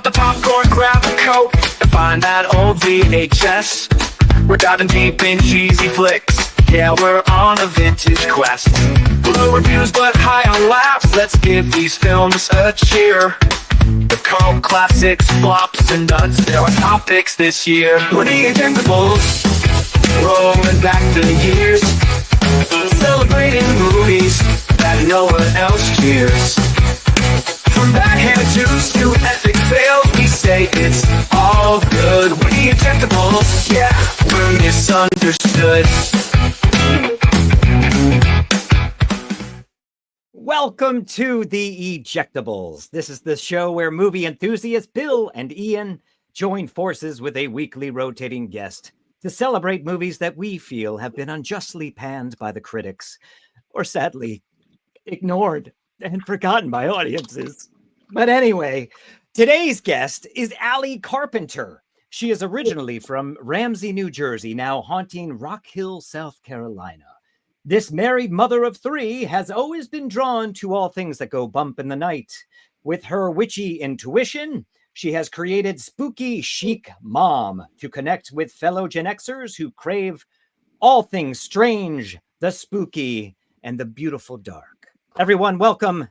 the popcorn, grab a Coke, and find that old VHS. We're diving deep in cheesy flicks. Yeah, we're on a vintage quest. Low reviews but high on laughs. Let's give these films a cheer. The cult classics, flops, and nuts. There are topics this year. We're the Ejectables, rolling back the years, celebrating movies that no one else cheers. From backhand juice to epic fails, we say it's all good. We're the Ejectables, yeah, we're misunderstood. Welcome to the Ejectables. This is the show where movie enthusiasts Bill and Ian join forces with a weekly rotating guest to celebrate movies that we feel have been unjustly panned by the critics, or sadly ignored and forgotten by audiences. But anyway, today's guest is Ali Carpenter. She is originally from Ramsey, New Jersey, now haunting Rock Hill, South Carolina. This married mother of three has always been drawn to all things that go bump in the night. With her witchy intuition, she has created Spooky Chic Mom to connect with fellow Gen Xers who crave all things strange, the spooky, and the beautiful dark. Everyone, welcome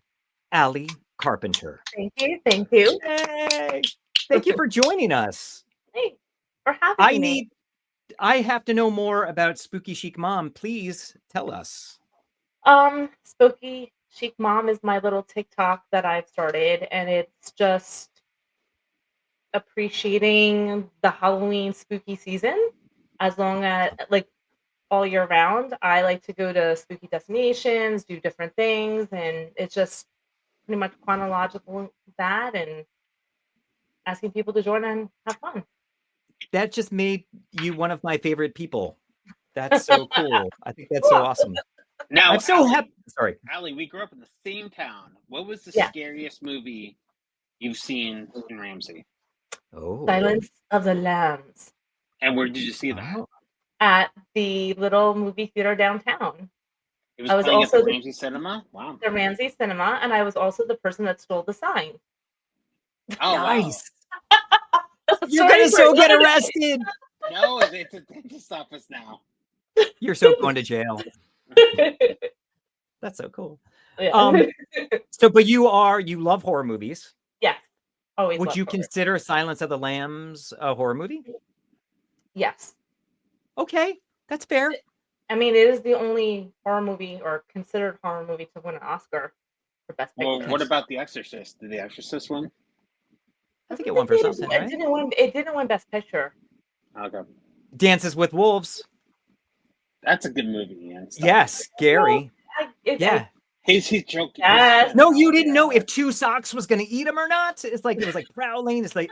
Ali Carpenter. Thank you. Thank you. Hey, thank you for joining us. Thanks for having me. I have to know more about Spooky Chic Mom. Please tell us. Spooky Chic Mom is my little TikTok that I've started, and it's just appreciating the Halloween spooky season as long as all year round. I like to go to spooky destinations, do different things, and it's just pretty much chronological that and asking people to join and have fun. That just made you one of my favorite people. That's so cool. I think that's so awesome. Now, I'm so happy. Sorry, Ali, we grew up in the same town. What was the Yeah. scariest movie you've seen in Ramsey? Oh, Silence of the Lambs And where did you see that? Oh. at the little movie theater downtown, It was I was playing also at the the- Ramsey Cinema? Wow. the Ramsey Cinema, and I was also the person that stole the sign. Oh, nice. wow. You're gonna so get arrested. No, it's a dentist office now. You're so going to jail. That's so cool. Yeah. But you love horror movies. Yes. Always. Would loved you horror. consider Silence of the Lambs a horror movie? Yes. Okay, that's fair. I mean, it is the only horror movie or considered horror movie to win an Oscar for Best Picture. Well, what about The Exorcist? Did The Exorcist win? I think it won for something, right? It didn't win Best Picture. Okay. Dances with Wolves. That's a good movie. Yeah. Yes, Gary. Yeah. He's joking. Yes. No, you didn't know if Two Socks was going to eat him or not. It was like prowling. It's like,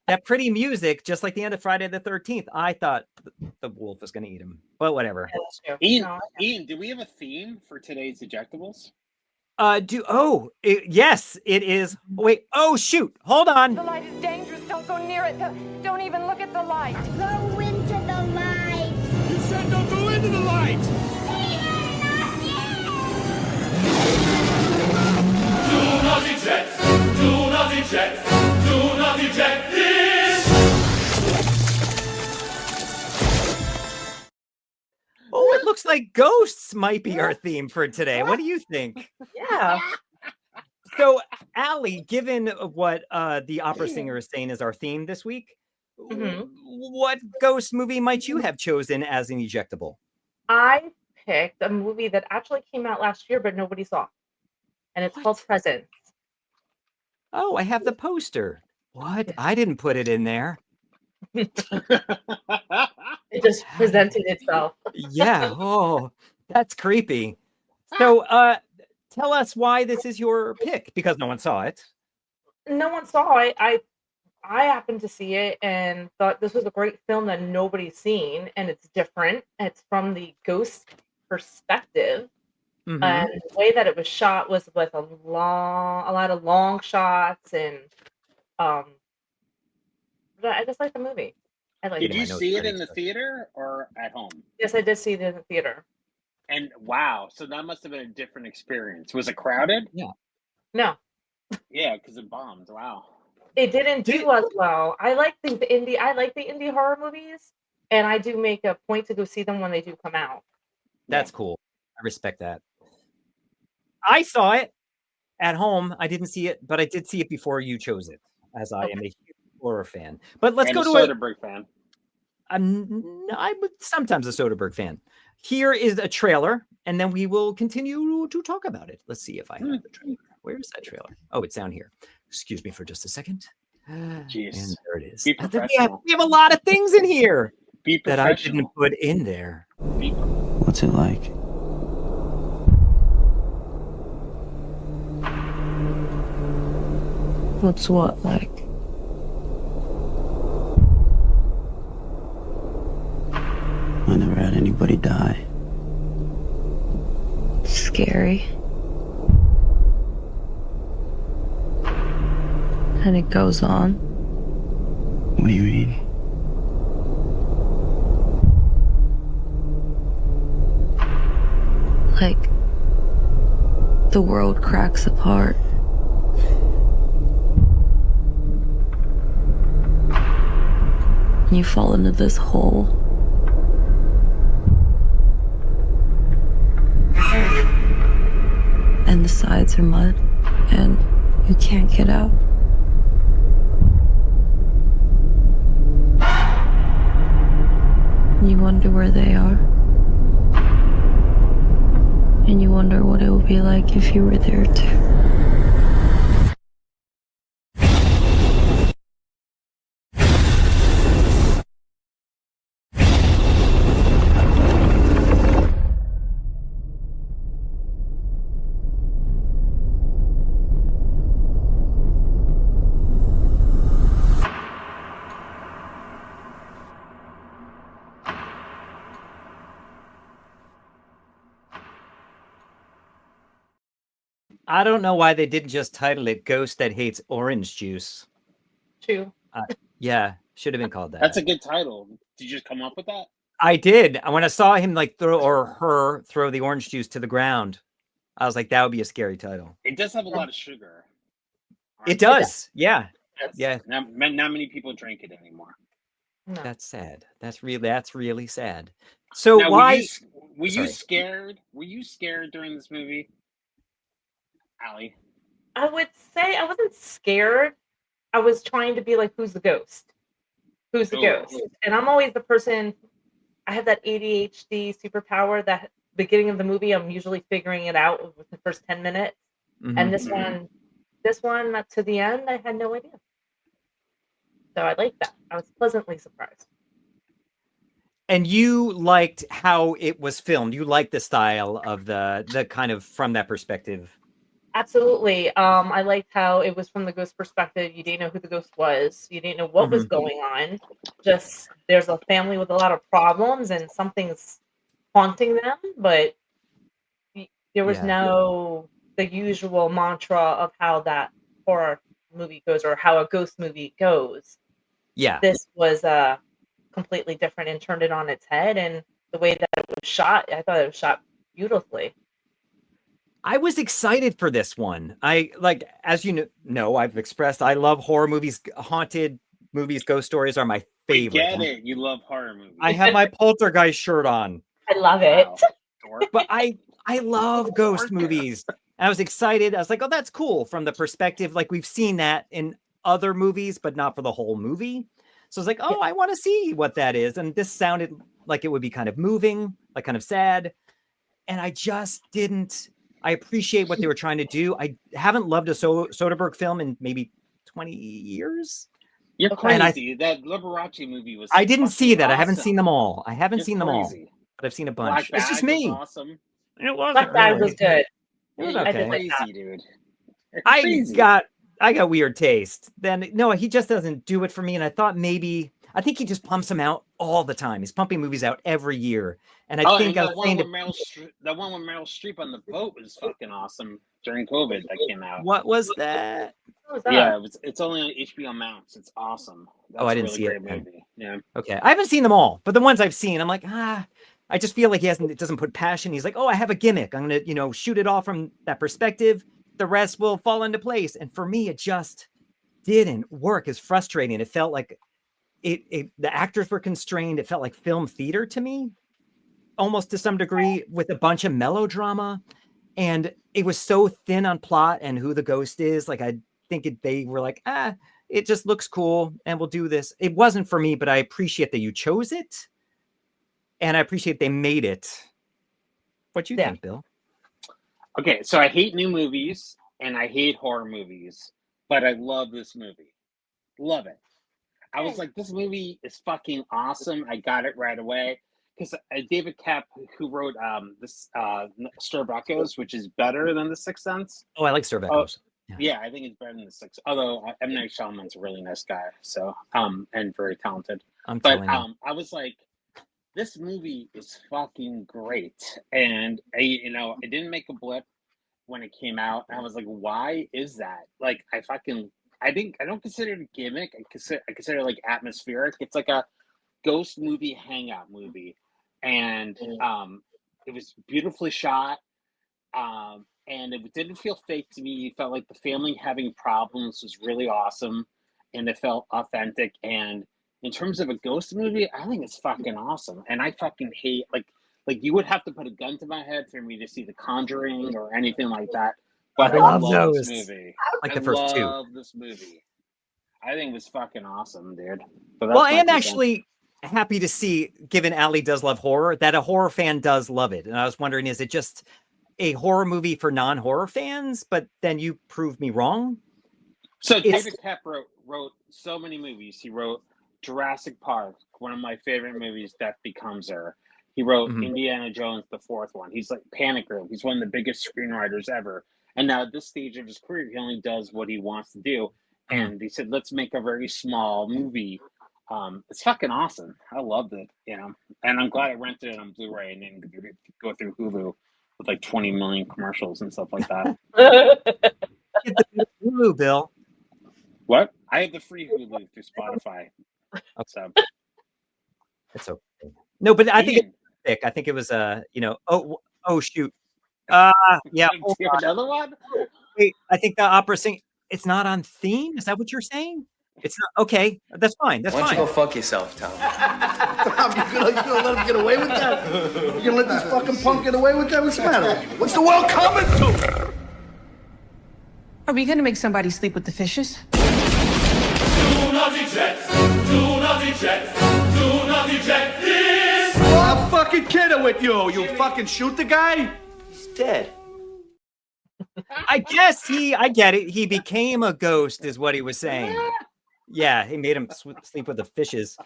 that pretty music, just like the end of Friday the 13th. I thought the wolf was going to eat him, but whatever. That's true. Ian, No, Ian, do we have a theme for today's Ejectables? Yes, it is. Wait, oh, shoot. Hold on. The light is dangerous. Don't go near it. Don't even look at the light. Go into the light. You said don't go into the light! Do not eject! Do not eject! Do not eject this! Oh, it looks like ghosts might be our theme for today. What do you think? Yeah. So, Ali, given what the opera singer is saying is our theme this week, Mhm. what ghost movie might you have chosen as an ejectable? I picked a movie that actually came out last year, but nobody saw, and it's called What? Presence. Oh, I have the poster. What? I didn't put it in there. It just presented itself. Yeah. Oh, that's creepy. So, tell us why this is your pick, because no one saw it. No one saw it. I happened to see it and thought this was a great film that nobody's seen, and it's different. It's from the ghost perspective, Mhm. and the way that it was shot was with a lot of long shots, and but I just like the movie. I like Did it. you I know see it's it pretty in the good. theater or at home? Yes, I did see it in the theater. And wow, so that must have been a different experience. Was it crowded? No, Yeah, because it bombed. Wow. it didn't do as well. I like the indie horror movies, and I do make a point to go see them when they do come out. That's cool. I respect that. I saw it at home. I didn't see it, but I did see it before you chose it, as I am a huge horror fan. But let's And go a to Soderbergh fan. I'm sometimes a Soderbergh fan. Here is a trailer, and then we will continue to talk about it. Let's see if I have the trailer. Where is that trailer? Oh, it's down here. Excuse me for just a second. Jeez. And there it is. Be professional. We have a lot of things in here Be that I professional. didn't put in there. What's it like? What's what like? I never had anybody die. Scary. And it goes on. What do you mean? Like the world cracks apart. You fall into this hole. And the sides are mud, and you can't get out. You wonder where they are. And you wonder what it would be like if you were there too. I don't know why they didn't just title it Ghost That Hates Orange Juice. True. Yeah, should have been called that. That's a good title. Did you just come up with that? I did. When I saw him throw the orange juice to the ground, I was like, that would be a scary title. It does have a lot of sugar. It does. Yeah. Yes. Yeah. Not many people drink it anymore. No. That's sad. That's really sad. So Now, why were you Sorry. scared? Were you scared during this movie, Ali? I would say I wasn't scared. I was trying to be like, who's the ghost? Who's the Oh. ghost? And I'm always the person, I have that ADHD superpower that beginning of the movie, I'm usually figuring it out with the first 10 minutes. Mhm. And this one, not to the end, I had no idea. So I like that. I was pleasantly surprised. And you liked how it was filmed. You liked the style of the kind of from that perspective. Absolutely. I liked how it was from the ghost perspective. You didn't know who the ghost was. You didn't know what was going on. Just there's a family with a lot of problems and something's haunting them, but there was no the usual mantra of how that horror movie goes or how a ghost movie goes. Yeah. This was completely different and turned it on its head, and the way that it was shot, I thought it was shot beautifully. I was excited for this one. I like, as you know, I've expressed I love horror movies. Haunted movies, ghost stories are my We favorite. get it. You love horror movies. I have my Poltergeist shirt on. I love it. Wow. But I love ghost movies. And I was excited. I was like, oh, that's cool from the perspective. Like we've seen that in other movies, but not for the whole movie. So I was like, oh, I want to see what that is. And this sounded like it would be kind of moving, like kind of sad. And I just didn't. I appreciate what they were trying to do. I haven't loved a Soderbergh film in maybe 20 years. You're Okay. crazy. That Liberace movie was. I didn't see that. I haven't awesome. seen them all. I haven't You're seen them all, crazy. but I've seen a Black bunch. It's Bag just me. was awesome. It wasn't Black Bag really. was good. It was You're I did okay. like that. crazy, dude. You're I crazy. got weird taste. Then no, he just doesn't do it for me. And I thought maybe I think he just pumps them out all the time. He's pumping movies out every year. And I think I and was saying the one with Meryl Streep on the boat was fucking awesome during COVID that came out. what was that? What was that? Yeah, it's only on HBO Max. It's awesome. That's I a didn't really see it great then. movie. Yeah. Okay. I haven't seen them all, but the ones I've seen, I'm like, I just feel like it doesn't put passion. He's like, oh, I have a gimmick. I'm gonna, shoot it off from that perspective. The rest will fall into place. And for me, it just didn't work. It's frustrating. It felt like the actors were constrained. It felt like film theater to me, almost to some degree, with a bunch of melodrama. And it was so thin on plot and who the ghost is. Like, I think they were like, it just looks cool and we'll do this. It wasn't for me, but I appreciate that you chose it. And I appreciate they made it. What do you think, Bill? Okay, so I hate new movies and I hate horror movies, but I love this movie. Love it. I was like, this movie is fucking awesome. I got it right away. Because David Koepp, who wrote this Stir of Echoes, which is better than The Sixth Sense. Oh, I like Stir of Echoes. Yeah, I think it's better than The Sixth. Although M. Night Shyamalan's a really nice guy, so and very talented. I was like, this movie is fucking great, and it didn't make a blip when it came out. And I was like, why is that? Like, I don't consider it a gimmick. I consider it like atmospheric. It's like a ghost movie hangout movie, and it was beautifully shot, and it didn't feel fake to me. It felt like the family having problems was really awesome, and it felt authentic. And in terms of a ghost movie, I think it's fucking awesome. And I fucking hate like you would have to put a gun to my head for me to see The Conjuring or anything like that. But I love this movie. Like the first two. I love this movie. I think it was fucking awesome, dude. Well, I am actually happy to see, given Ali does love horror, that a horror fan does love it. And I was wondering, is it just a horror movie for non-horror fans? But then you proved me wrong. So David Koepp wrote so many movies. He wrote Jurassic Park, one of my favorite movies, Death Becomes Her. He wrote Indiana Jones, the fourth one. He's like Panic Room. He's one of the biggest screenwriters ever. And now at this stage of his career, he only does what he wants to do. And he said, let's make a very small movie. It's fucking awesome. I loved it, and I'm glad I rented it on Blu-ray and didn't go through Hulu with like 20 million commercials and stuff like that. Get the Hulu, Bill. What? I have the free Hulu through Spotify. So it's okay. No, but I think it's thick. I think it was oh shoot. Yeah. Another one? Wait, I think the opera sing. It's not on theme. Is that what you're saying? It's not okay. That's fine. That's fine. Why don't you go fuck yourself, Tom? Tom, you gonna let him get away with that? You gonna let this fucking punk get away with that? What's the matter with you? What's the world coming to? Are we gonna make somebody sleep with the fishes? Do not eject. Do not eject. Do not eject this. I'm fucking kidding with you. You fucking shoot the guy? He's dead. I guess I get it. He became a ghost is what he was saying. Yeah, he made him sleep with the fishes.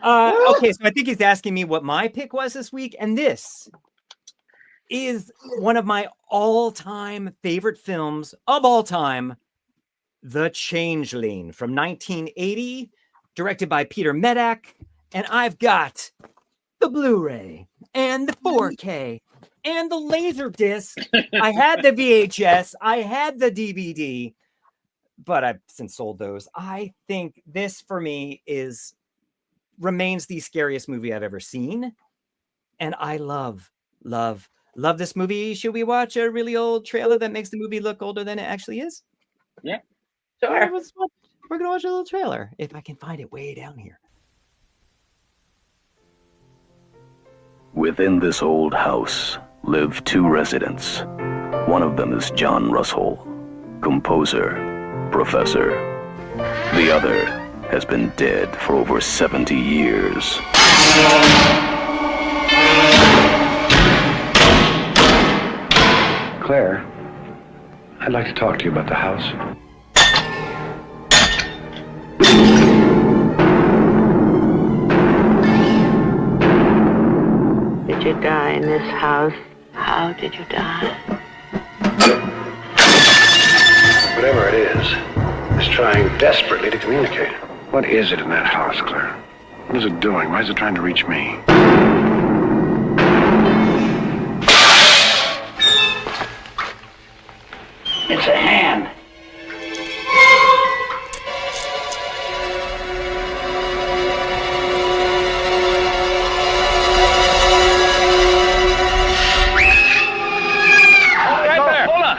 Okay, so I think he's asking me what my pick was this week. And this is one of my all-time favorite films of all time, The Changeling from 1980, directed by Peter Medak. And I've got the Blu-ray and the 4K and the Laserdisc. I had the VHS. I had the DVD, but I've since sold those. I think this, for me, remains the scariest movie I've ever seen. And I love this movie. Should we watch a really old trailer that makes the movie look older than it actually is? Yeah. Sure. We're going to watch a little trailer, if I can find it way down here. Within this old house live two residents. One of them is John Russell, composer, professor. The other has been dead for over 70 years. Claire, I'd like to talk to you about the house. Did you die in this house? How did you die? Whatever it is, it's trying desperately to communicate. What is it in that house, Claire? What is it doing? Why is it trying to reach me? It's a hand.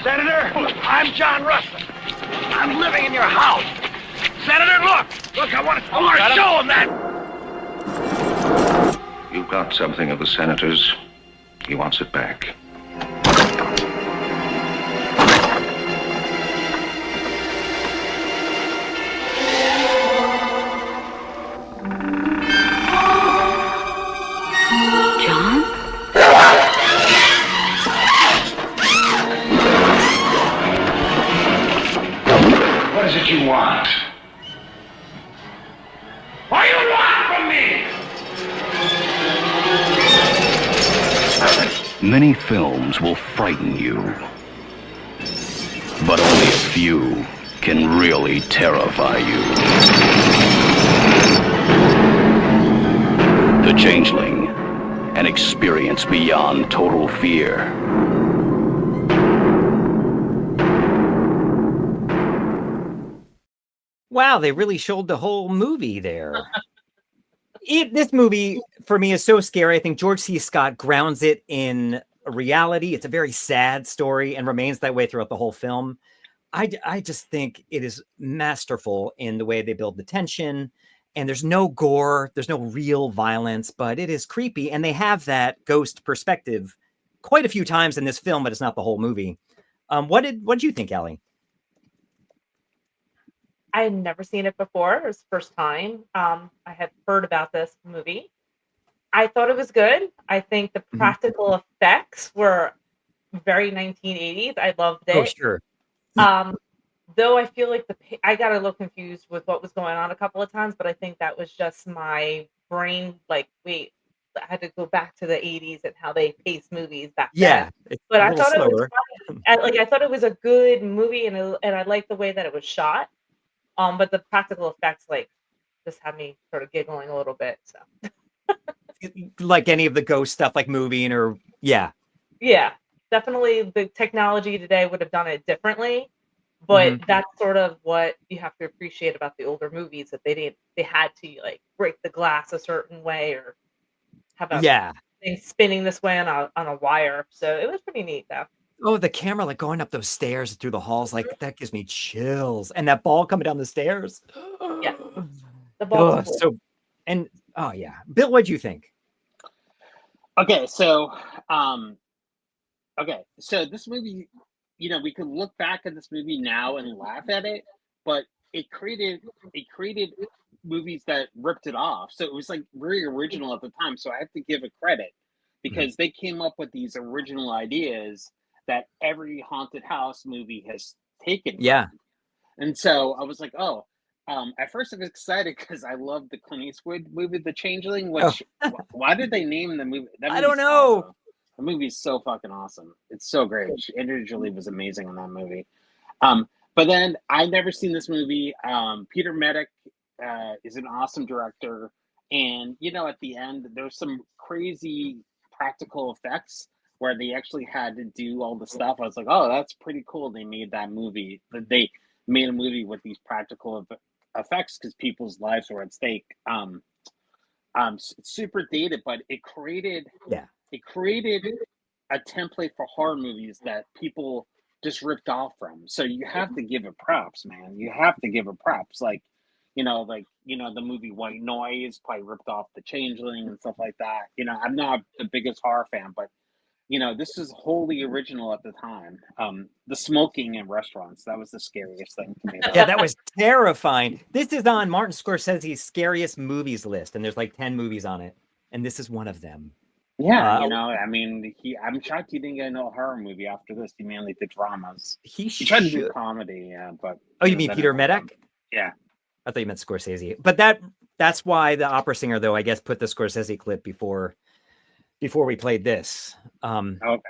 Senator, I'm John Russell. I'm living in your house. Senator, look! Look, I want to show him that! You've got something of the senator's. He wants it back. John? What is it you want? What do you want from me? Many films will frighten you, but only a few can really terrify you. The Changeling, an experience beyond total fear. Wow, they really showed the whole movie there. This movie, for me, is so scary. I think George C. Scott grounds it in reality. It's a very sad story and remains that way throughout the whole film. I just think it is masterful in the way they build the tension. And there's no gore. There's no real violence, but it is creepy. And they have that ghost perspective quite a few times in this film, but it's not the whole movie. What did you think, Ali? I had never seen it before. It was the first time. I had heard about this movie. I thought it was good. I think the practical effects were very 1980s. I loved it. Oh, sure. Though I feel like I got a little confused with what was going on a couple of times, but I think that was just my brain. Like, wait, I had to go back to the 80s and how they paced movies back then. But I thought it was fun. I thought it was a good movie, and I liked the way that it was shot. But the practical effects, just had me sort of giggling a little bit. So, like any of the ghost stuff, like moving or yeah, definitely the technology today would have done it differently. But that's sort of what you have to appreciate about the older movies, that they had to break the glass a certain way or have a thing spinning this way on a wire. So it was pretty neat, though. Oh, the camera going up those stairs through the halls, that gives me chills. And that ball coming down the stairs. Yeah. The ball. Bill, what'd you think? Okay, so this movie, we could look back at this movie now and laugh at it, but it created movies that ripped it off. So it was very original at the time. So I have to give it credit because they came up with these original ideas that every haunted house movie has taken. Yeah. And so I was like, at first I was excited because I loved the Clint Eastwood movie, The Changeling, which, why did they name the movie? I don't know. Awesome. The movie is so fucking awesome. It's so great. Andrea Jolie was amazing in that movie. But then I'd never seen this movie. Peter Medic is an awesome director. And, at the end, there's some crazy practical effects where they actually had to do all the stuff. I was like, oh, that's pretty cool. They made that movie. They made a movie with these practical effects because people's lives were at stake. It's super dated, but it created a template for horror movies that people just ripped off from. So you have to give it props, man. You have to give it props. The movie White Noise probably ripped off The Changeling and stuff like that. I'm not the biggest horror fan, but this is wholly original at the time. The smoking in restaurants, that was the scariest thing to me. Yeah, that was terrifying. This is on Martin Scorsese's scariest movies list, and there's 10 movies on it, and this is one of them. Yeah, I'm shocked he didn't get no horror movie after this. He mainly did dramas. He tried to do comedy, but... Oh, you mean Peter Medic? Yeah. I thought you meant Scorsese. But that's why the opera singer, though, I guess, put the Scorsese clip before we played this. Okay.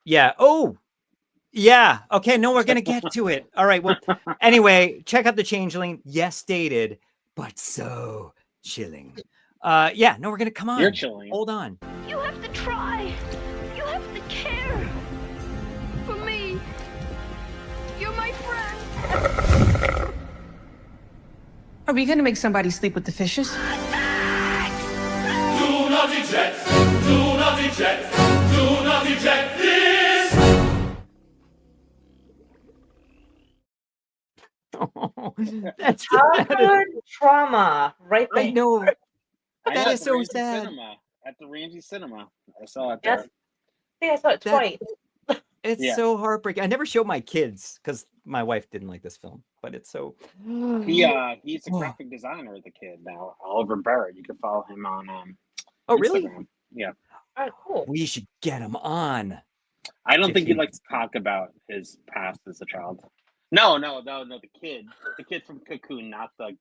Yeah. Oh, yeah. Okay. No, we're going to get to it. All right. Well, anyway, check out The Changeling. Yes, dated, but so chilling. We're going to come on. You're chilling. Hold on. You have to try. You have to care. For me. You're my friend. Are we gonna make somebody sleep with the fishes? Do not eject. Do not eject. Do not eject this. That's childhood trauma right there. I know. I That know, is at the so Ramsey sad. Cinema, at the Ramsey Cinema. I saw it Yes. there. Yeah, I saw it twice. It's Yeah. so heartbreaking. I never showed my kids because my wife didn't like this film, but it's so. He's a graphic designer, the kid now, Oliver Barrett. You can follow him on Oh, Instagram. really? Yeah. All right, cool. We should get him on. I don't If think he he- likes to talk about his past as a child. No, the kid from Cocoon, not the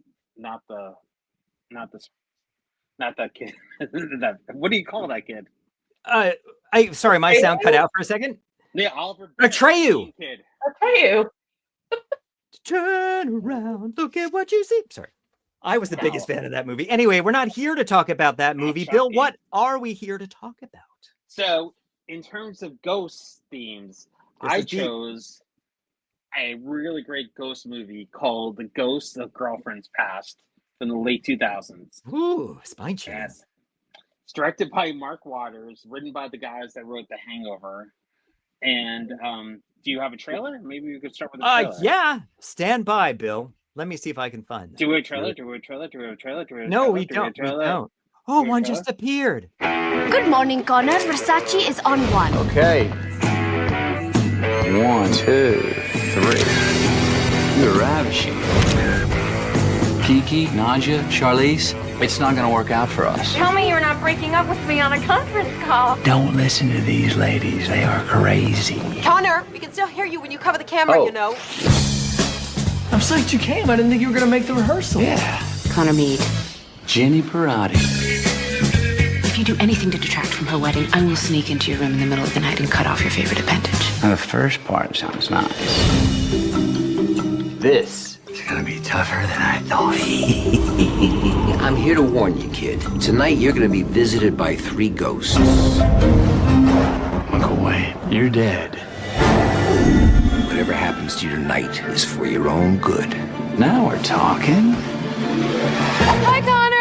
kid. What do you call that kid? Sorry, my sound cut out for a second. Yeah, Oliver Atreyu. Kid. Atreyu. Turn around, look at what you see. Sorry. I was the biggest fan of that movie. Anyway, we're not here to talk about that movie. Bill, what are we here to talk about? So, in terms of ghost themes, I chose a really great ghost movie called The Ghosts of Girlfriends Past from the late 2000s. Ooh, spine chilling. Yes. It's directed by Mark Waters, written by the guys that wrote The Hangover. And do you have a trailer? Maybe we could start with a trailer. Yeah. Stand by, Bill. Let me see if I can find that. Do a trailer? No, we don't. Oh, one just appeared. Good morning, Connor. Versace is on one. Okay. 1, 2, 3. You're ravishing. Kiki, Nadia, Charlize, it's not gonna work out for us. Tell me you're not breaking up with me on a conference call. Don't listen to these ladies. They are crazy. Connor, we can still hear you when you cover the camera, you know. I'm psyched you came. I didn't think you were gonna make the rehearsal. Yeah. Connor Mead. Jenny Parati. If you do anything to detract from her wedding, I will sneak into your room in the middle of the night and cut off your favorite appendage. Now, the first part sounds nice. This is gonna be tougher than I thought. I'm here to warn you, kid. Tonight you're gonna be visited by 3 ghosts. Look away. You're dead. Whatever happens to you tonight is for your own good. Now we're talking. Hi, Connor.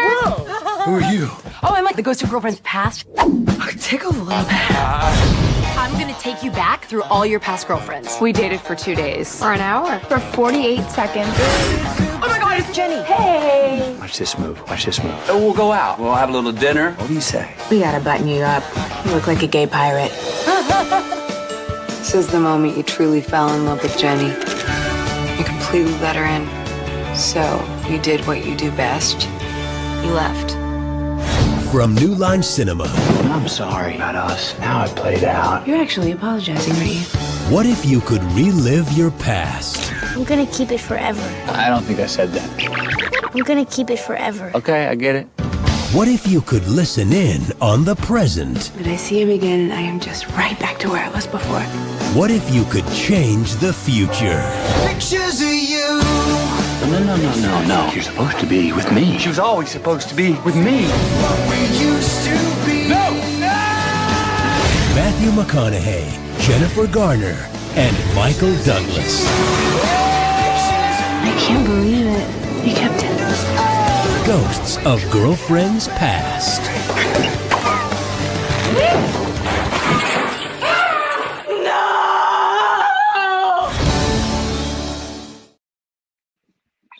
Who are you? Oh, I'm like the ghost of girlfriend's past. Tickle a little bit. I'm gonna take you back through all your past girlfriends. We dated for 2 days. For an hour. For 48 seconds. Oh my God, it's Jenny. Hey. Watch this move. Oh, we'll go out. We'll have a little dinner. What do you say? We gotta button you up. You look like a gay pirate. This is the moment you truly fell in love with Jenny. You completely let her in. So, you did what you do best. You left. From New Line Cinema. I'm sorry about us. Now it played out. You're actually apologizing, aren't you? What if you could relive your past? I'm gonna keep it forever. I don't think I said that. I'm gonna keep it forever. Okay, I get it. What if you could listen in on the present? But I see him again, and I am just right back to where I was before. What if you could change the future? Pictures of you. No. You're supposed to be with me. She was always supposed to be with me. What we used to be. No! Matthew McConaughey, Jennifer Garner, and Michael Douglas. I can't believe it. You kept it. Ghosts of Girlfriends Past.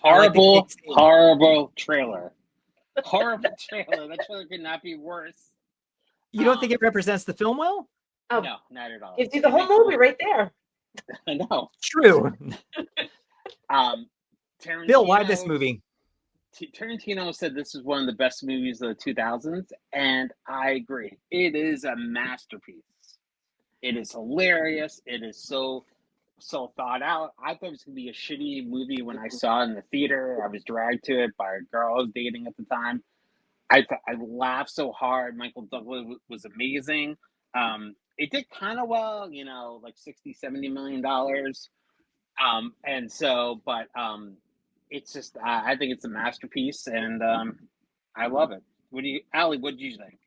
Horrible trailer. Horrible trailer. That trailer could not be worse. You don't think it represents the film well? Oh, no, not at all. Gives you the whole movie right there. I know. True. Bill, why this movie? Tarantino said this is one of the best movies of the 2000s, and I agree. It is a masterpiece. It is hilarious. It is so thought out. I thought it was going to be a shitty movie when I saw it in the theater. I was dragged to it by a girl I was dating at the time. I laughed so hard. Michael Douglas was amazing. It did kind of well, like $60-70 million. It's just, I think it's a masterpiece, and I love it. Ali, what did you think?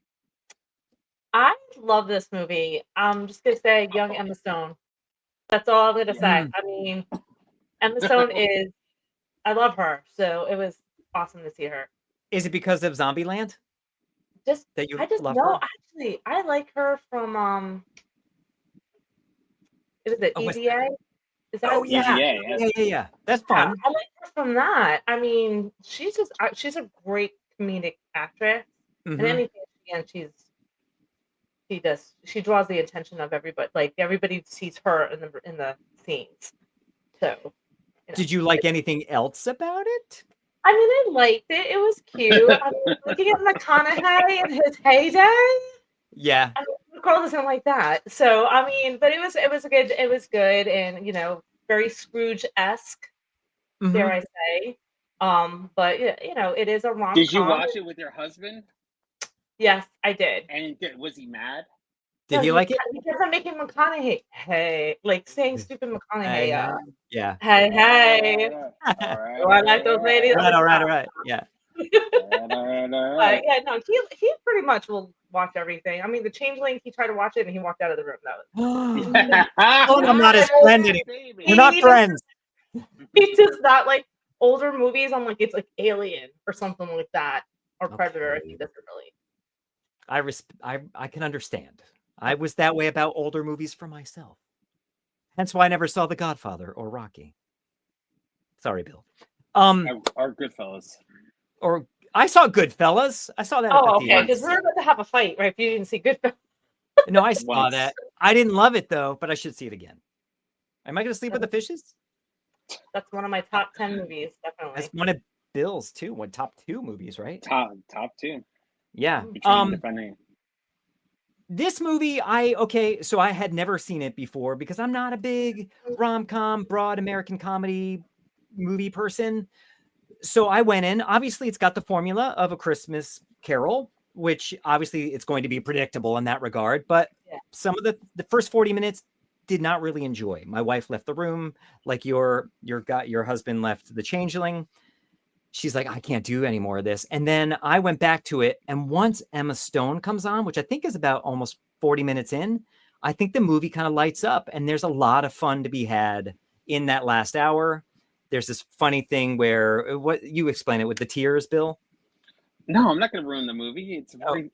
I love this movie. I'm just going to say young Emma Stone. That's all I'm going to say. I mean, Emma Stone I love her. So it was awesome to see her. Is it because of Zombieland? I just love know, her? actually, I like her from, is it EVA? Is that yeah. That's fun. I like her from that. I mean, she's a great comedic actress, and anything she draws the attention of everybody. Like everybody sees her in the scenes. So, did you like anything else about it? I mean, I liked it. It was cute. I mean, looking at McConaughey in his heyday. Yeah. I mean, Carl doesn't like that. So I mean, but it was good, and very Scrooge-esque, dare I say. But it is a rom-com. Did you watch it with your husband? Yes, I did. And was he mad? Did he like it? He kept on making McConaughey, hey, like saying stupid McConaughey. Yeah. Hey. All right. Do I like those ladies? All right. Yeah. But yeah, no, he pretty much will watch everything. I mean, the Changeling, he tried to watch it and he walked out of the room. I'm not his friend anymore. We're not friends. He does not like older movies. I'm like, it's like Alien or something like that, or Predator. He doesn't really. I can understand. I was that way about older movies for myself. Hence why I never saw The Godfather or Rocky. Sorry, Bill. Or Goodfellas. Or I saw Goodfellas. I saw that. Oh, okay. Because we're about to have a fight, right? If you didn't see Goodfellas. No, I saw that. I didn't love it though, but I should see it again. Am I going to sleep with the fishes? That's one of my top 10 movies, definitely. That's one of Bill's too. Top 2 movies, right? Top 2. Yeah. This movie, so I had never seen it before because I'm not a big rom-com, broad American comedy movie person. So I went in. Obviously, it's got the formula of A Christmas Carol, which obviously it's going to be predictable in that regard. But some of the first 40 minutes did not really enjoy. My wife left the room, like your husband left The Changeling. She's like, I can't do any more of this. And then I went back to it. And once Emma Stone comes on, which I think is about almost 40 minutes in, I think the movie kind of lights up. And there's a lot of fun to be had in that last hour. There's this funny thing where, what you explain it with the tears, Bill? No, I'm not going to ruin the movie.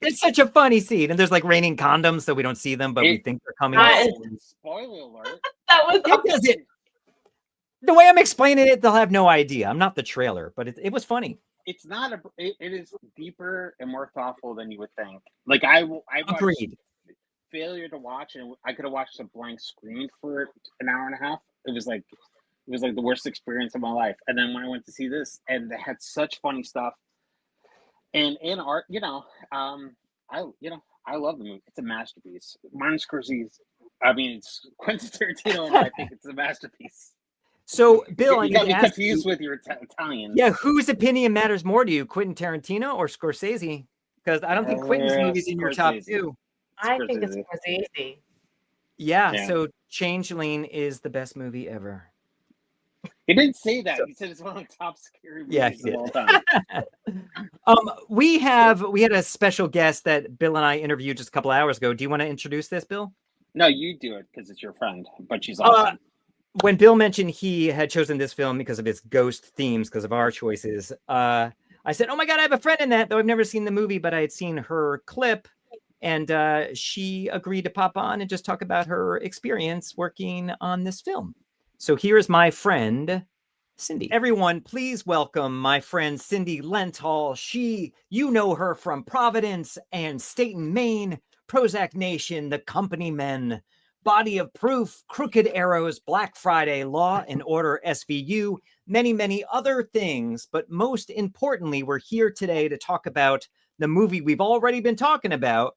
It's such a funny scene. And there's like raining condoms, so we don't see them, but we think they're coming. Spoiler alert. That was the way I'm explaining it, they'll have no idea. I'm not the trailer, but it was funny. It's not it is deeper and more thoughtful than you would think. Like I agreed. Failure to watch, and I could have watched a blank screen for an hour and a half. It was like the worst experience of my life. And then when I went to see this, and they had such funny stuff, and in art, I love the movie. It's a masterpiece. Martin Scorsese. I mean, it's Quentin Tarantino, and I think it's a masterpiece. So, Bill, you got me confused with your Italian. Yeah, whose opinion matters more to you, Quentin Tarantino or Scorsese? Because I don't think Quentin's movie's in your top 2. I think it's Scorsese. Yeah, so Changeling is the best movie ever. He didn't say that. He said it's one of the top scary movies of all time. We had a special guest that Bill and I interviewed just a couple of hours ago. Do you want to introduce this, Bill? No, you do it because it's your friend, but she's awesome. When Bill mentioned he had chosen this film because of its ghost themes, because of our choices, I said, oh my God, I have a friend in that, though I've never seen the movie, but I had seen her clip, and she agreed to pop on and just talk about her experience working on this film. So here's my friend, Cindy. Everyone, please welcome my friend, Cindy Lentol. You know her from Providence and Staten, Maine, Prozac Nation, The Company Men, Body of Proof, Crooked Arrows, Black Friday, Law and Order, SVU, many, many other things. But most importantly, we're here today to talk about the movie we've already been talking about.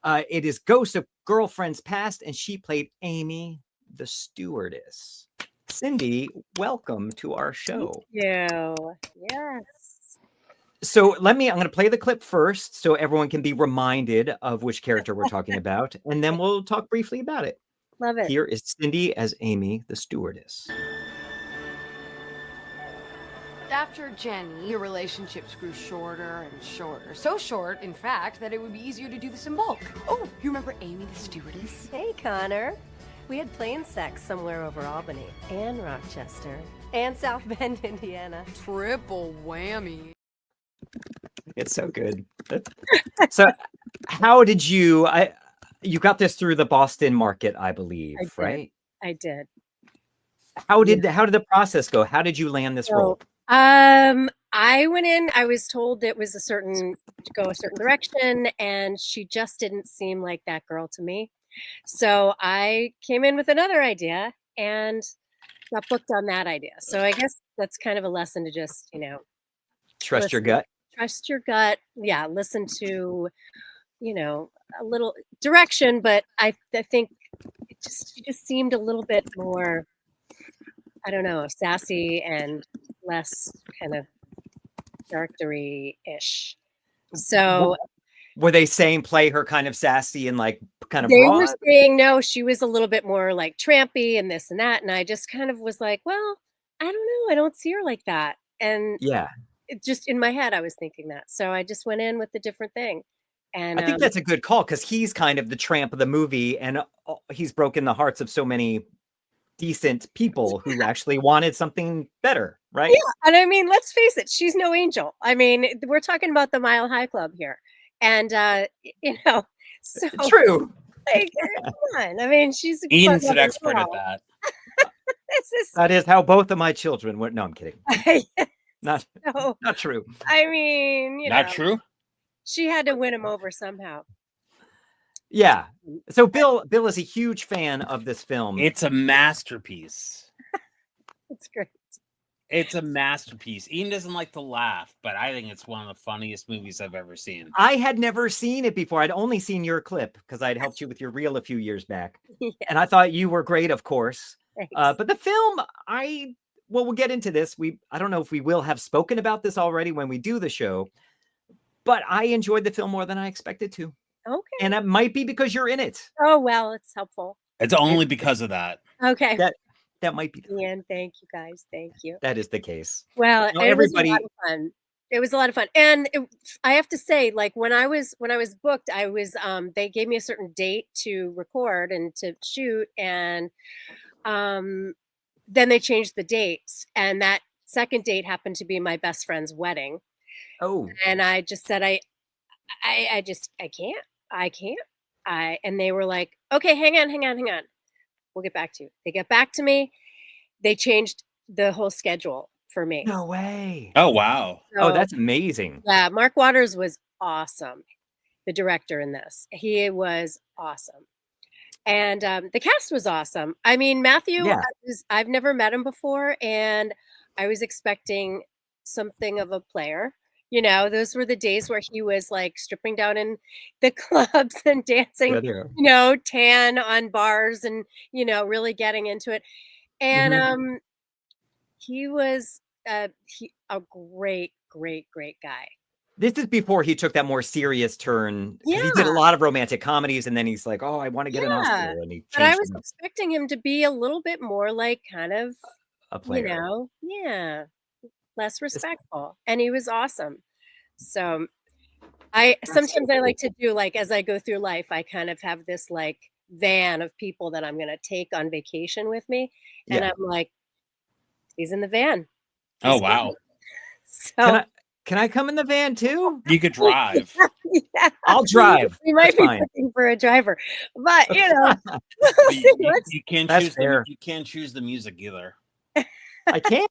It is Ghost of Girlfriends Past, and she played Amy the Stewardess. Cindy, welcome to our show. Thank you. Yes. So I'm going to play the clip first so everyone can be reminded of which character we're talking about, and then we'll talk briefly about it. Love it. Here is Cindy as Amy the Stewardess. After Jenny, your relationships grew shorter and shorter. So short, in fact, that it would be easier to do this in bulk. Oh, you remember Amy the Stewardess? Hey, Connor. We had plane sex somewhere over Albany and Rochester and South Bend, Indiana. Triple whammy. It's so good. So how did you got this through the Boston market, I believe, right? I did. How did the process go? How did you land this role? I went in, I was told it was to go a certain direction, and she just didn't seem like that girl to me. So I came in with another idea and got booked on that idea. So I guess that's kind of a lesson to just, trust your gut. Trust your gut. Yeah, listen to, a little direction, but I think she just seemed a little bit more, I don't know, sassy and less kind of charactery-ish. So were they saying play her kind of sassy and like kind of they broad? were saying no, she was a little bit more like trampy and this and that, and I just kind of was like, well, I don't know, I don't see her like that. And yeah, it just in my head I was thinking that, so I just went in with a different thing. And I think that's a good call because he's kind of the tramp of the movie, and he's broken the hearts of so many decent people who actually wanted something better, right? Yeah, and I mean, let's face it, she's no angel. I mean, we're talking about the Mile High Club here, and so true. Like, come on. I mean, she's a Ian's an expert at that. That is how both of my children were. No, I'm kidding. Not true. I mean, not true. She had to win him over somehow. Yeah. So Bill is a huge fan of this film. It's a masterpiece. It's great. It's a masterpiece. Ian doesn't like to laugh, but I think it's one of the funniest movies I've ever seen. I had never seen it before. I'd only seen your clip because I'd helped you with your reel a few years back. Yeah. And I thought you were great, of course. But the film, we'll get into this. I don't know if we will have spoken about this already when we do the show, but I enjoyed the film more than I expected to. Okay. And it might be because you're in it. Oh, well, it's helpful. It's only because of that. Okay. That might be. Ian, thank you guys. Thank you. That is the case. Well, everybody. It was a lot of fun. It was a lot of fun. And I have to say, like when I was booked, I was, they gave me a certain date to record and to shoot. And then they changed the dates. And that second date happened to be my best friend's wedding. Oh. And I just said, I can't. And they were like, okay, hang on. We'll get back to you. They get back to me. They changed the whole schedule for me. No way. Oh, wow. So, that's amazing. Yeah. Mark Waters was awesome. The director in this, he was awesome. And the cast was awesome. I mean, Matthew, I've never met him before. And I was expecting something of a player. Those were the days where he was like stripping down in the clubs and dancing, tan on bars and, really getting into it. And he was a great guy. This is before he took that more serious turn. Yeah. He did a lot of romantic comedies and then he's like, oh, I want to get an Oscar. And but I was expecting him to be a little bit more like kind of, a player. Less respectful, and he was awesome. So sometimes I like to do, like, as I go through life, I kind of have this like van of people that I'm going to take on vacation with me. And I'm like, he's in the van. Oh, wow. So can I come in the van too? You could drive. Yeah. I'll drive. We might be looking for a driver, but you can't choose. You can't choose the music either. I can't.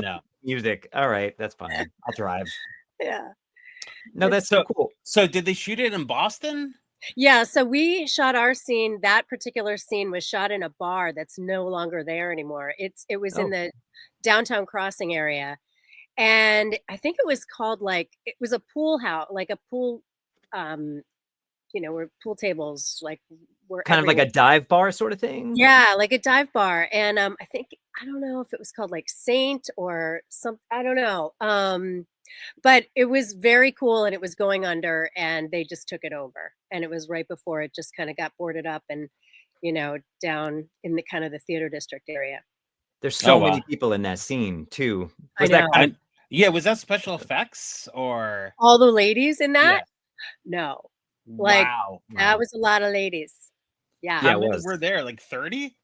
No. Music. All right, that's fine. I'll drive. Yeah. No, that's so cool. So did they shoot it in Boston? Yeah, so we shot our scene. That particular scene was shot in a bar that's no longer there anymore. It was in the downtown Crossing area. And I think it was called it was a pool house, like a pool where pool tables were kind of like a dive bar sort of thing. Yeah, like a dive bar. And I don't know if it was called like Saint or some, I don't know. But it was very cool and it was going under and they just took it over. And it was right before it just kind of got boarded up and, down in the kind of the theater district area. There's so many people in that scene too. Was I know. Was that special effects or all the ladies in that? Yeah. No. Wow. That was a lot of ladies. Yeah. How many were there? Like 30?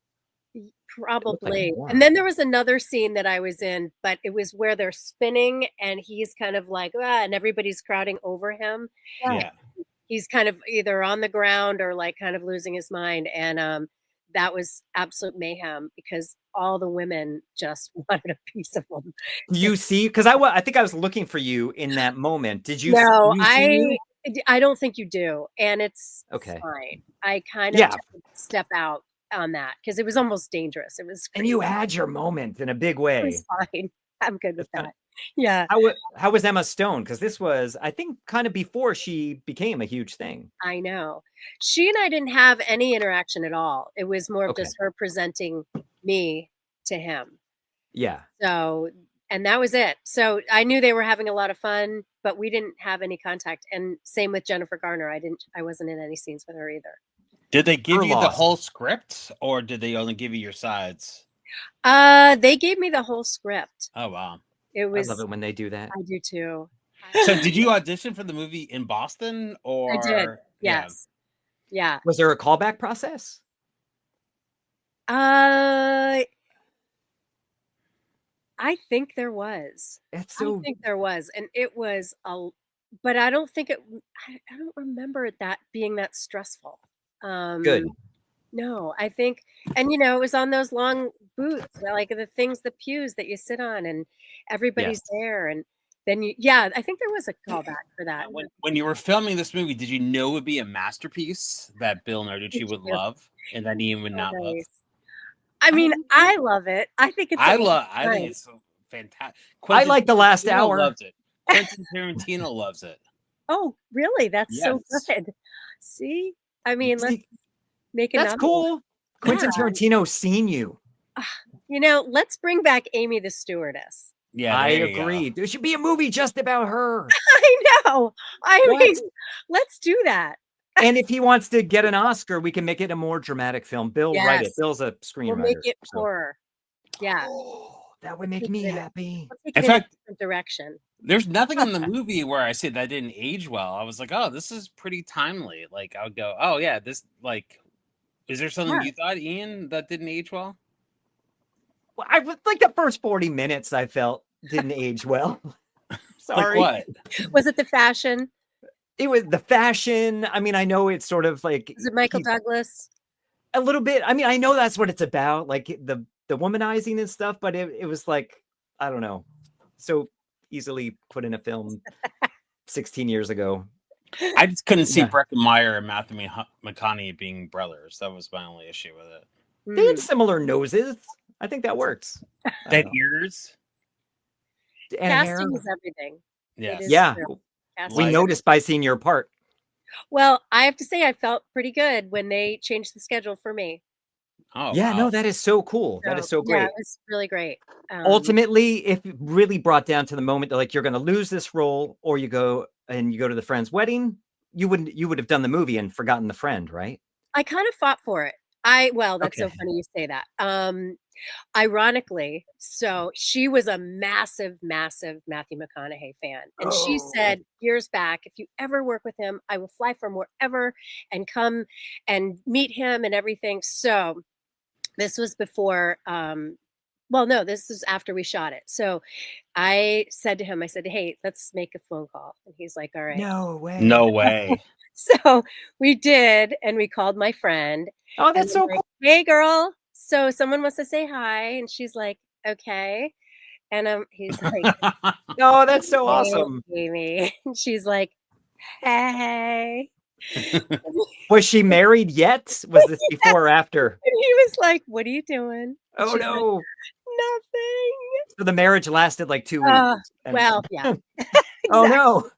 Probably. And then there was another scene that I was in, but it was where they're spinning and he's kind of like, and everybody's crowding over him. Yeah. He's kind of either on the ground or like kind of losing his mind. And that was absolute mayhem because all the women just wanted a piece of them. You see, because I think I was looking for you in that moment. Did you? No, you see you? I don't think you do, and it's Okay. fine. I kind of took a step out on that because it was almost dangerous. It was crazy. And you had your moment in a big way. It was fine. I'm good with that. Yeah. How was Emma Stone? Because this was, I think, kind of before she became a huge thing. I know. She and I didn't have any interaction at all. It was more of just her presenting me to him. Yeah. So, and that was it. So I knew they were having a lot of fun, but we didn't have any contact. And same with Jennifer Garner. I wasn't in any scenes with her either. Did they give you the whole script, or did they only give you your sides? They gave me the whole script. Oh wow. I love it when they do that. I do too. So did you audition for the movie in Boston, or? I did. Yes. Yeah. Was there a callback process? I think there was. I think there was, and it was but I don't think it. I don't remember that being that stressful. Good. No, I think, and it was on those long booths, like the pews that you sit on, and everybody's there, and then I think there was a callback for that. When you were filming this movie, did you know it would be a masterpiece that Bill Narducci would love, and that Ian would not love? I mean, I love it. I think it's. I think it's so fantastic. I like The Last Hour. Loves it. Quentin Tarantino loves it. Oh, really? That's so good. See, I mean, let's make it. That's cool. Quentin Tarantino's seen you. Let's bring back Amy the Stewardess. Yeah, I agree. There should be a movie just about her. I know. I mean, let's do that. And if he wants to get an Oscar, we can make it a more dramatic film. Bill, write it. Bill's a screenwriter. We'll make it horror. Yeah. That would make me happy. In fact, a different direction. There's nothing in the movie where I said that didn't age well. I was like, oh, this is pretty timely. Like, I would go, oh, yeah, this, like, is there something you thought, Ian, that didn't age well? Well, I was like the first 40 minutes I felt didn't age well. Sorry. Like what? Was it the fashion? It was the fashion. I mean, I know it's sort of like. Is it Michael Douglas? A little bit. I mean, I know that's what it's about, like the womanizing and stuff, but it was like, I don't know, so easily put in a film 16 years ago. I just couldn't see Breckenmeyer and Matthew McConaughey being brothers. That was my only issue with it. They had similar noses. I think that works. That ears. And casting hair. is everything. Yes. Yeah. Casting. We noticed by seeing your part. Well, I have to say I felt pretty good when they changed the schedule for me. Oh, yeah, wow. no, that is so cool. That is so great. Yeah, it was really great. Ultimately, if it really brought down to the moment that like you're going to lose this role, or you go to the friend's wedding, you would have done the movie and forgotten the friend, right? I kind of fought for it. That's so funny you say that. Ironically, so she was a massive, massive Matthew McConaughey fan. And she said years back, if you ever work with him, I will fly from wherever and come and meet him and everything. So this was before, this was after we shot it. So I said to him, hey, let's make a phone call. And he's like, all right. No way. No way. So we did, and we called my friend. Oh, that's so cool. Hey, girl. So someone wants to say hi, and she's like, okay. And he's like, no, that's so awesome. Amy. And she's like, hey. Was she married yet? Was this before or after? And he was like, what are you doing? Oh, no. Like, nothing. So the marriage lasted like 2 weeks. Well, yeah. Exactly. Oh, no.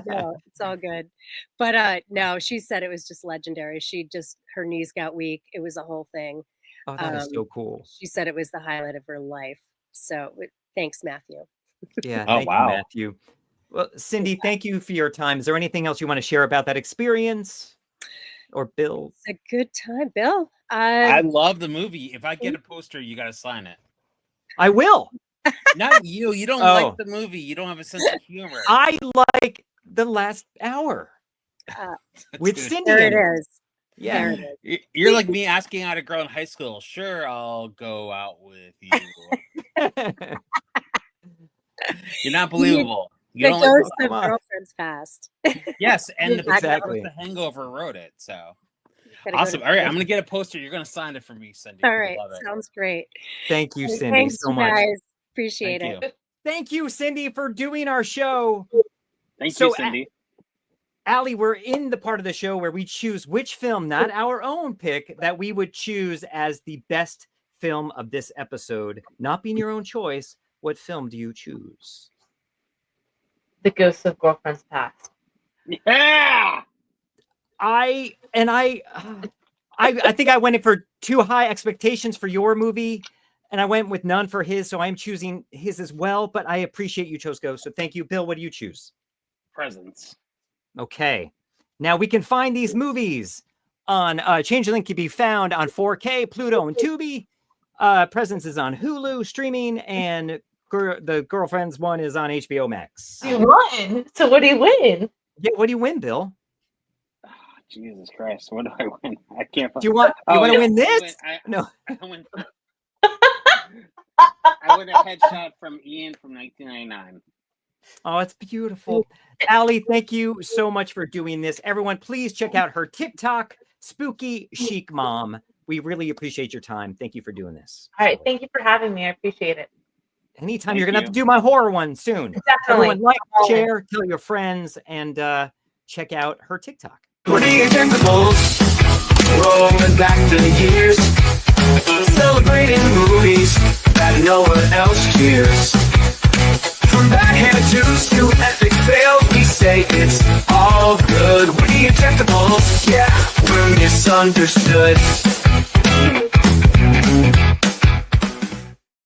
No, it's all good. But no, she said it was just legendary. Her knees got weak. It was a whole thing. Oh, that is so cool. She said it was the highlight of her life. So thanks, Matthew. Yeah. Thank you, Matthew. Well, Cindy, thank you for your time. Is there anything else you want to share about that experience? Or Bill? It's a good time, Bill. I love the movie. If I get a poster, you got to sign it. I will. Not you. You don't like the movie. You don't have a sense of humor. I like The Last Hour with Cindy. There it is. Yeah. You're like me asking out a girl in high school. Sure, I'll go out with you. You're not believable. You don't goes to girlfriends fast. Yes, and exactly. The Hangover wrote it. So Awesome. All right, I'm gonna get a poster. You're gonna sign it for me, Cindy. All right, sounds great. Thank you, Cindy, Thanks, so you much. guys. Appreciate Thank it. Thank you, Cindy, for doing our show. Thank you, Cindy. Ali, we're in the part of the show where we choose which film, not our own pick, that we would choose as the best film of this episode. Not being your own choice, what film do you choose? The Ghosts of Girlfriends Past. Yeah. I think I went in for too high expectations for your movie, and I went with none for his, so I'm choosing his as well, but I appreciate you chose Ghost, so thank you. Bill, what do you choose? Presents. Okay. Now we can find these movies on Changeling can be found on 4K, Pluto, and Tubi. Presence is on Hulu streaming, and the Girlfriends one is on HBO Max. You won. So what do you win? Yeah, what do you win, Bill? Oh, Jesus Christ, what do I win? I can't. Do you want to win this? No. I win a headshot from Ian from 1999. Oh, it's beautiful. Ali, thank you so much for doing this. Everyone, please check out her TikTok, Spooky Chic Mom. We really appreciate your time. Thank you for doing this. All right. Thank you for having me. I appreciate it. Anytime. You're going to have to do my horror one soon. Definitely. Everyone, like, share, tell your friends, and check out her TikTok. We're the Ejectables, rolling back the years, celebrating movies that no one else cheers. From backhanded juice to epic fails, we say it's all good. We're the Ejectables, yeah, we're misunderstood.